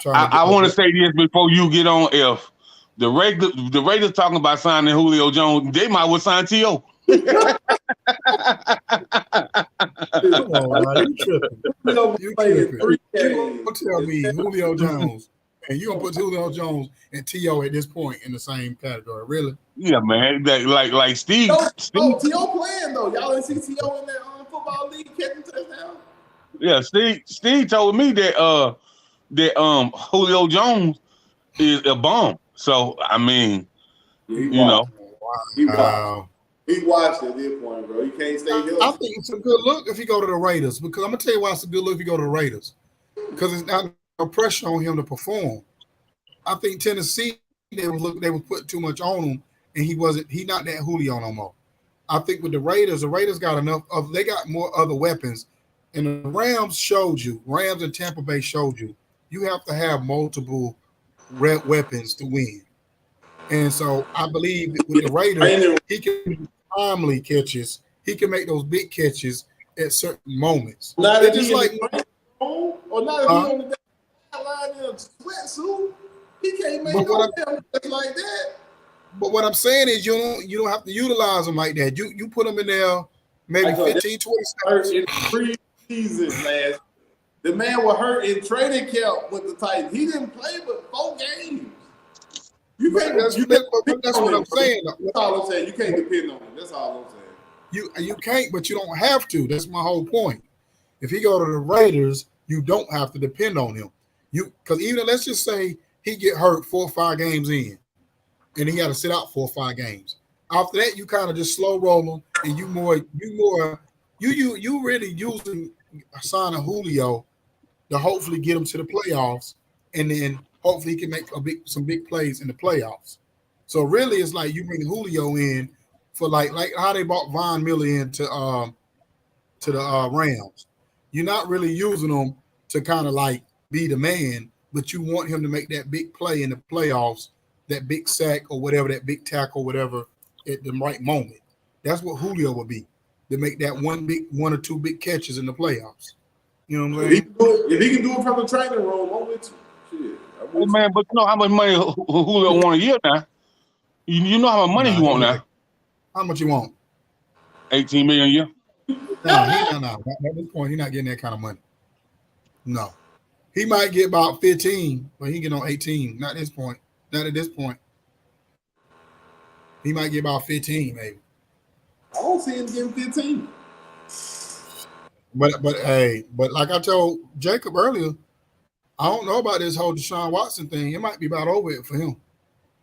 I want to say this before you get on. If the Raiders talking about signing Julio Jones, they might well sign T.O. Come on, man, you tripping. You gonna tell me Julio Jones, and you gonna put Julio Jones and T.O. at this point in the same category? Really? Yeah, man. Like Steve. T.O. playing though. Y'all didn't see T.O. in that football league catching touchdown. Yeah, Steve told me that Julio Jones is a bomb. So I mean, He watched at this point, bro. He can't stay healthy. I think it's a good look if he go to the Raiders, because I'm gonna tell you why it's a good look if he go to the Raiders, because it's not no pressure on him to perform. I think Tennessee they was putting too much on him, and he not that Julio no more. I think with the Raiders got enough of, they got more other weapons, and the Rams and Tampa Bay showed you have to have multiple weapons to win. And so I believe with the Raiders, timely catches. He can make those big catches at certain moments. Not It's if just he in like the training room, or not if he on the sideline in a sweatsuit. He can't make no damn catch like that. But what I'm saying is you don't have to utilize them like that. You put them in there maybe 15, 20 Hurt seconds. in the preseason last. The man was hurt in training camp with the Titans. He didn't play but 4 games. You can't. That's what I'm saying. That's all I'm saying. You can't depend on him. That's all I'm saying. You can't, but you don't have to. That's my whole point. If he go to the Raiders, you don't have to depend on him. Because even let's just say he get hurt 4 or 5 games in, and he got to sit out 4 or 5 games. After that, you kind of just slow roll him, and you really using signing Julio to hopefully get him to the playoffs, and then hopefully he can make some big plays in the playoffs. So really, it's like you bring Julio in for like how they brought Von Miller in to the Rams. You're not really using him to kind of like be the man, but you want him to make that big play in the playoffs, that big sack or whatever, that big tackle, whatever, at the right moment. That's what Julio would be, to make that one or two big catches in the playoffs. You know what I'm saying? If he can do it from the training room, I'm with you. Hey, man, but you know how much money Julio want a year now? You know how much money he want now? How much you want? 18 million a year. No. At this point, he's not getting that kind of money. No. He might get about 15, but he get on 18. Not at this point. Not at this point. He might get about 15, maybe. I don't see him getting 15. But like I told Jacob earlier, I don't know about this whole Deshaun Watson thing. It might be about over it for him.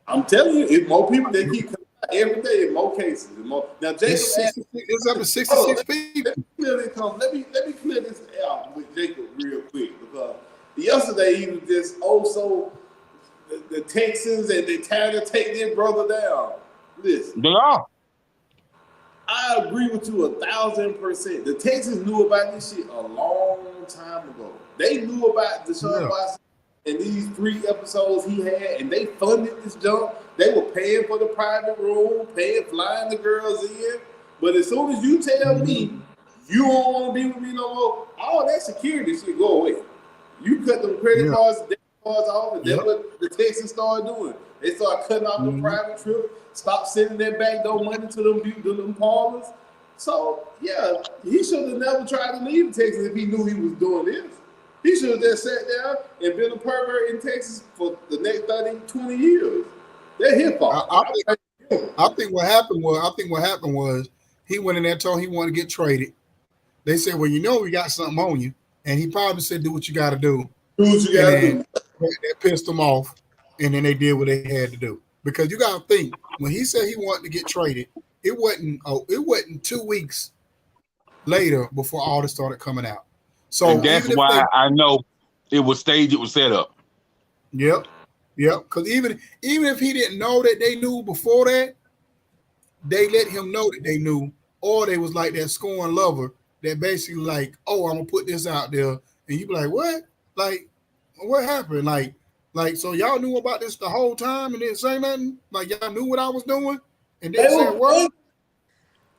I'm telling you, if more people, they keep coming out every day in more cases. Now, Jacob, it's up to 66 people. Let me clear this out with Jacob real quick, because yesterday he was just the Texans and they trying to take their brother down. Listen, they are. I agree with you 1,000%. The Texans knew about this shit a long time ago. They knew about Deshaun Watson and these 3 episodes he had, and they funded this junk. They were paying for the private room, flying the girls in. But as soon as you tell me you don't want to be with me no more, all that security shit go away. You cut them credit cards, debit cards off, and that's what the Texans started doing. They started cutting off the private trip, stop sending that backdoor money to them parlors. So, yeah, he should have never tried to leave Texas if he knew he was doing this. He should have just sat there and been a pervert in Texas for the next 30, 20 years. They're his fault. I think what happened was he went in there and told he wanted to get traded. They said, well, we got something on you. And he probably said, do what you got to do. Do what you got to do. That pissed him off. And then they did what they had to do. Because you got to think, when he said he wanted to get traded, it wasn't 2 weeks later before all this started coming out. So and that's why I know it was staged, it was set up. Yep. Because even if he didn't know that they knew before that, they let him know that they knew, or they was like that scorn lover that basically like, oh, I'm gonna put this out there, and you be like, what? Like, what happened? Like, so y'all knew about this the whole time and didn't say nothing? Like, y'all knew what I was doing and didn't say a word?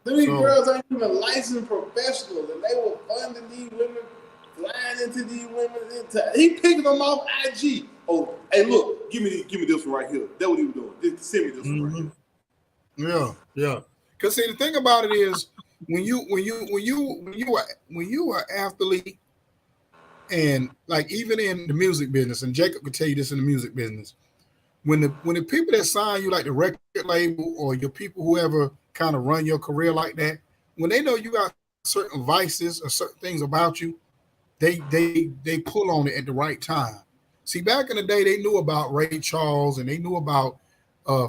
These girls ain't even licensed professionals, and they were funding these women, flying into these women. He picking them off IG. Oh, hey, look, give me this one right here. That's what he was doing. Just send me this one right here. Yeah. Because see, the thing about it is, when you are an athlete, and like even in the music business, and Jacob could tell you this in the music business, when the people that sign you, like the record label or your people, whoever kind of run your career like that, when they know you got certain vices or certain things about you, they pull on it at the right time. See, back in the day, they knew about Ray Charles and they knew about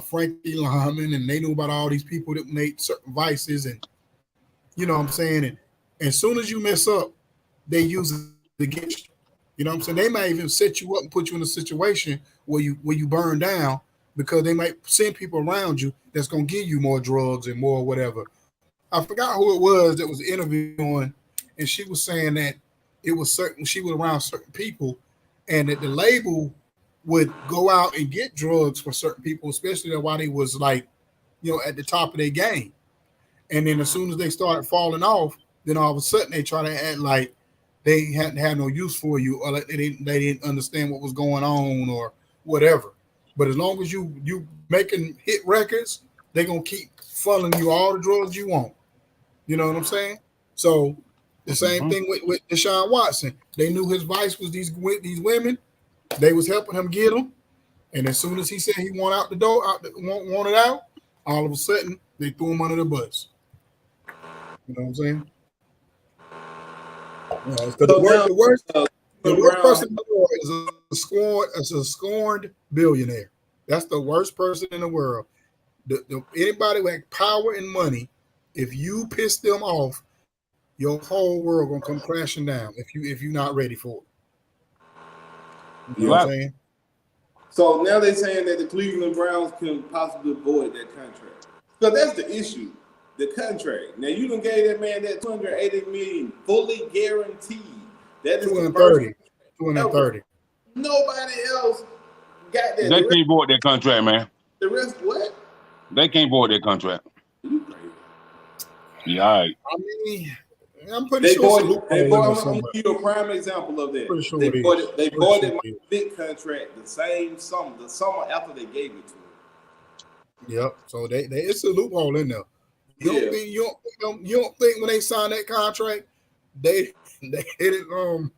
Frankie Lyman, and they knew about all these people that made certain vices, and you know what I'm saying. And as soon as you mess up, they use it against you. You know what I'm saying? They might even set you up and put you in a situation where you burn down, because they might send people around you that's gonna give you more drugs and more whatever. I forgot who it was that was interviewing, and she was saying that it was certain, she was around certain people, and that the label would go out and get drugs for certain people, especially while they was like, at the top of their game. And then as soon as they started falling off, then all of a sudden they try to act like they hadn't had no use for you, or like they didn't understand what was going on or whatever. But as long as you making hit records, they're gonna keep funneling you all the drugs you want. You know what I'm saying? So the same thing with Deshaun Watson. They knew his vice was these women. They was helping him get them. And as soon as he said he want out the door, wanted out, all of a sudden they threw him under the bus. You know what I'm saying? The worst person in the world is a scorned billionaire. That's the worst person in the world. Anybody with power and money, if you piss them off, your whole world gonna come crashing down if you're not ready for it. You know what I'm saying? So now they're saying that the Cleveland Browns can possibly avoid that contract. So that's the issue, the contract. Now you done gave that man that $280 million fully guaranteed. That is 230. 230. Nobody else got that. They can't avoid that contract, man. The rest, what? They can't avoid that contract. Yeah, all right. I mean, I'm pretty sure. I'm gonna give you a prime example of that. Pretty sure they bought it Mike Vick contract the summer after they gave it to him. Yep. So they it's a loophole in there. You don't think when they signed that contract, they didn't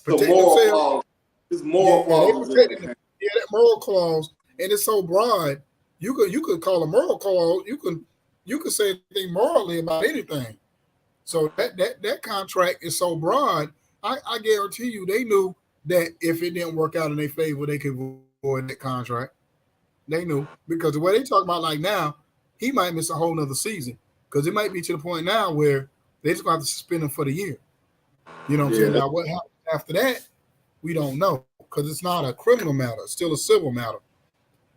protect themselves? It's moral clause. That moral clause, and it's so broad. You could call a moral clause. You could say anything morally about anything. So that contract is so broad. I guarantee you, they knew that if it didn't work out in their favor, they could avoid that contract. They knew, because the way they talk about like now, he might miss a whole nother season, because it might be to the point now where they just going to have to suspend him for the year. You know what I'm saying? Now, what happens after that, we don't know, because it's not a criminal matter. It's still a civil matter.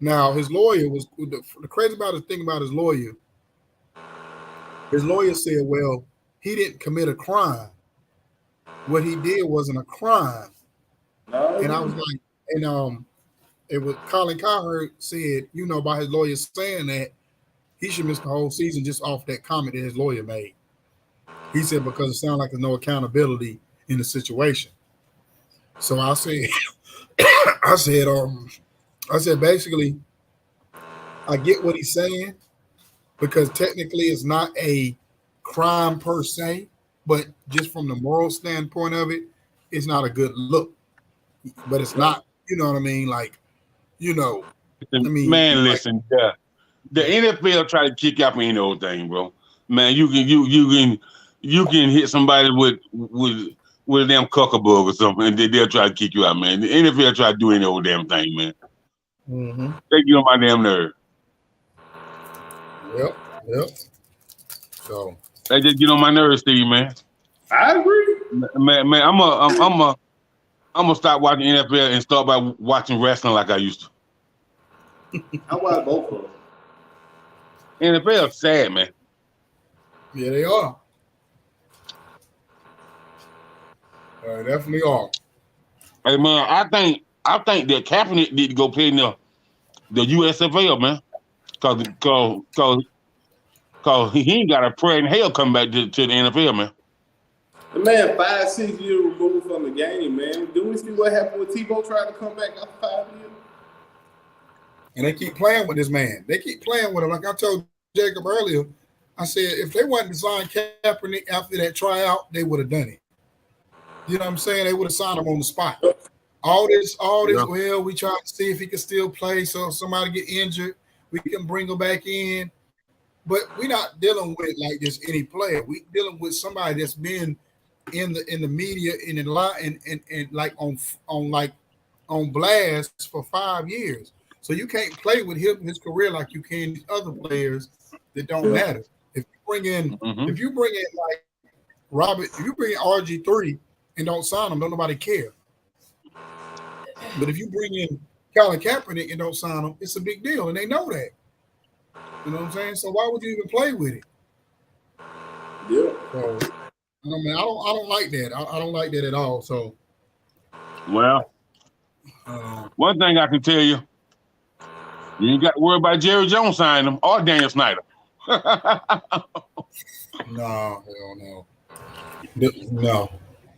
Now, his lawyer was the crazy about the thing about his lawyer. His lawyer said, well, he didn't commit a crime. What he did wasn't a crime. No. And I was like, and it was Colin Cowherd said, by his lawyer saying that he should miss the whole season just off that comment that his lawyer made. He said, because it sounds like there's no accountability in the situation. So I said, I said, basically, I get what he's saying, because technically it's not a crime per se, but just from the moral standpoint of it, it's not a good look. But it's not, you know what I mean? Like, man, listen, the NFL try to kick out for any old thing, bro. Man, you can hit somebody with a damn cuckabug or something, and they'll try to kick you out, man. The NFL try to do any old damn thing, man. Mm-hmm. They get on my damn nerve. Yep. So they just get on my nerves, Steve, man. I agree. Man, I'm gonna stop watching NFL and start by watching wrestling like I used to. I watch both of them. NFL sad, man. Yeah, they are. They definitely are. Hey, man, I think that Kaepernick need to go play in the USFL, man, cause he ain't got a prayer in hell come back to the NFL, man. The man 5-6 years removed from the game, man. Do we see what happened with Tebow trying to come back after 5 years? And they keep playing with this man. They keep playing with him. Like I told Jacob earlier, I said if they wasn't to sign Kaepernick after that tryout, they would have done it. You know what I'm saying? They would have signed him on the spot. All this, well, we tried to see if he could still play. So if somebody get injured, we can bring him back in. But we're not dealing with like just any player. We dealing with somebody that's been in the media and in line and like on blast for 5 years. So you can't play with his career like you can these other players that don't matter. If you bring in like Robert, if you bring in RG3 and don't sign him, don't nobody care. But if you bring in Colin Kaepernick and don't sign him, it's a big deal, and they know that. You know what I'm saying? So why would you even play with it? Yeah. So, I don't like that. I don't like that at all. So, well, one thing I can tell you, you ain't got to worry about Jerry Jones signing him or Daniel Snyder. No, hell no. No.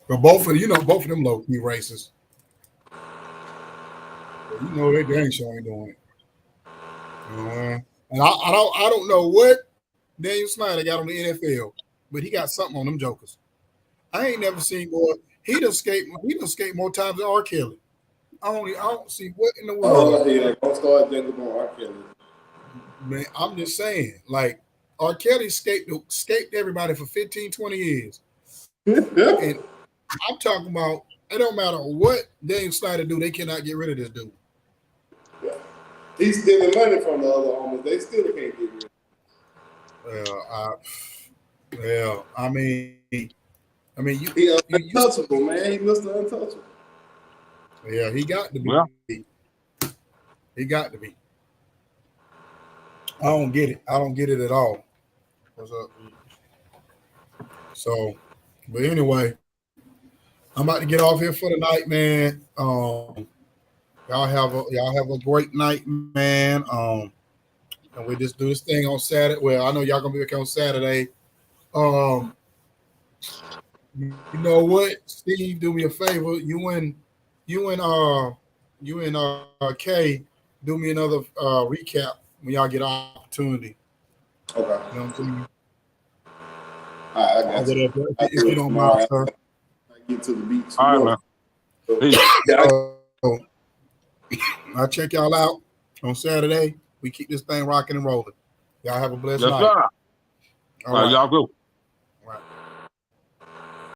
But both of them low key racist. But they dang sure ain't doing it. And I don't know what Daniel Snyder got on the NFL, but he got something on them jokers. I ain't never seen more. He done skate more times than R. Kelly. I don't see what in the world. Oh yeah, don't start thinking about R. Kelly. Man, I'm just saying, like R. Kelly escaped everybody for 15, 20 years. And I'm talking about it don't matter what Daniel Snyder do, they cannot get rid of this dude. Yeah. He's stealing money from the other owners. They still can't get rid of him. I mean, he untouchable, man. He Mr. Untouchable. Yeah, he got to be. Yeah. He got to be. I don't get it. I don't get it at all. What's up? So, but anyway, I'm about to get off here for the night, man. Y'all have a great night, man. And we just do this thing on Saturday. Well, I know y'all gonna be back on Saturday. You know what, Steve? Do me a favor. You and Kay, do me another recap when y'all get an opportunity. Okay. You know what I'm saying? All right, I got you. If you don't mind, sir. I get to the beach. All right, man. I'll check y'all out on Saturday. We keep this thing rocking and rolling. Y'all have a blessed Yes, night. sir. All right. Y'all go.